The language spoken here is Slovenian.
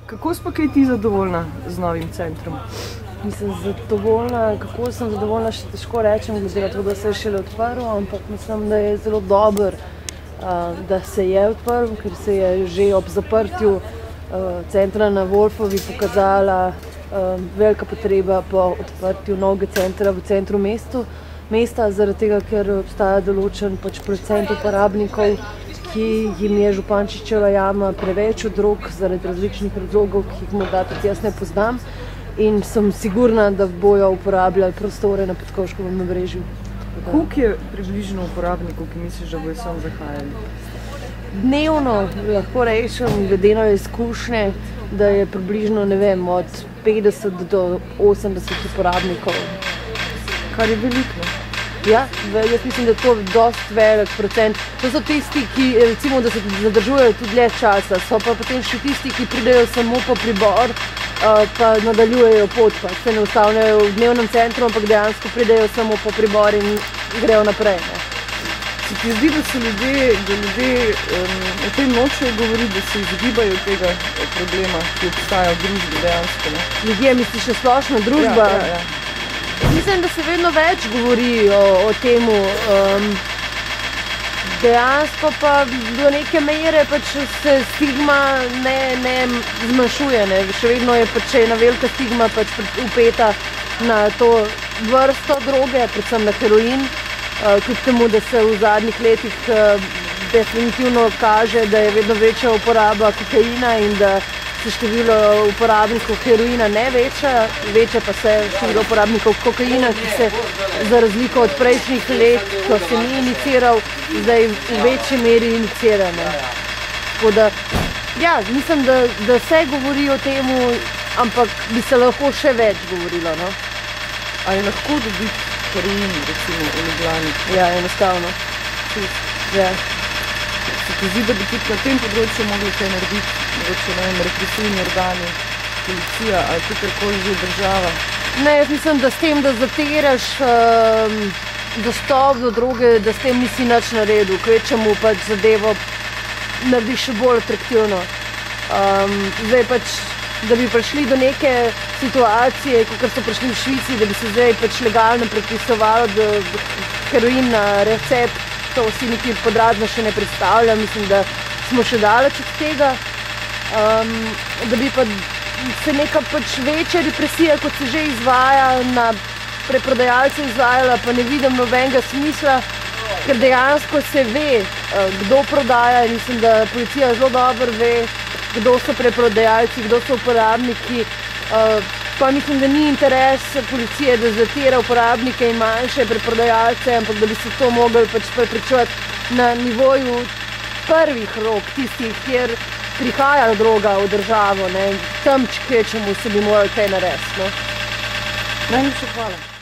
Kako si pa kaj ti zadovoljna z novim centrom? Mislim, zadovoljna, kako sem zadovoljna, še težko rečem, glede na to, da se je šele odprl, ampak mislim, da je zelo dober, da se je odprl, ker se je že ob zaprtju centra na Wolfovi pokazala velika potreba po odprtju novega centra v centru mesta, zaradi tega, ker obstaja določen procent uporabnikov, ki jim je Župančičeva jama preveč od rok zaradi različnih razlogov, ki jih morda tudi jaz ne poznam. In sem sigurna, da bojo uporabljali prostore na Petkovškovem nabrežju. Koliko je približno uporabnikov, ki misliš, da bojo sem zahajali? Dnevno lahko rečem, glede na izkušnje, da je približno, ne vem, od 50 do 80 uporabnikov. Kar je veliko. Ja, jaz mislim, da je to dosti velik procent. To so tisti, ki recimo, da se zadržujejo tudi dlje časa, so pa potem še tisti, ki pridejo samo po pribor, pa nadaljujejo pot, pa se ne ustavljajo v dnevnem centru, ampak dejansko pridejo samo po pribor in grejo naprej. Se ti zdi, da so ljudje o tem nočejo govoriti, da se izogibajo tega problema, ki obstaja v družbi dejansko? Ne? Ljudje, misliš, še splošno družba? Ja. Mislim, da se vedno več govori o temu. Dejansko pa do neke mere se stigma ne zmanjšuje. Še vedno je ena velika stigma upeta na to vrsto droge, predvsem na heroin. Kljub temu, da se v zadnjih letih definitivno kaže, da je vedno večja uporaba kokaina in da se število uporabnikov heroina ne veča pa se število uporabnikov kokaina, ki se za razliko od prejšnjih let, ko se ni iniciral, zdaj v večji meri inicira. Tako da, ja, mislim, da se govori o temu, ampak bi se lahko še več govorilo. No? A je lahko dobiti heroin, recimo, v Ljubljani? Ja, enostavno. Ja. Se ti zdi, da bi tudi na tem področju mogli kaj narediti, mogoče, ne vem, represivni organi, policija ali kakorkoli že država? Ne, jaz mislim, da s tem, da zatiraš dostop do droge, da s tem nisi nič naredil, kvečemu zadevo narediš še bolj atraktivno. Zdaj da bi prišli do neke situacije, kot so prišli v Švici, da bi se zdaj legalno predpisovalo heroin na recept, to si nekaj podrazno še ne predstavljam, mislim, da smo še daleč od tega, da bi pa se neka večja represija, kot se že izvaja, na preprodajalce izvajala, pa ne vidim nobenega smisla, ker dejansko se ve, kdo prodaja, in mislim, da policija zelo dobro ve, kdo so preprodajalci, kdo so uporabniki, pa mislim, da ni interes policije, da zatira uporabnike in manjše preprodajalce, ampak da bi se to mogli preprečevati na nivoju prvih rok, tistih, kjer prihaja droga v državo, tam čemu se bi morali kaj narediti. No? Najlepša hvala.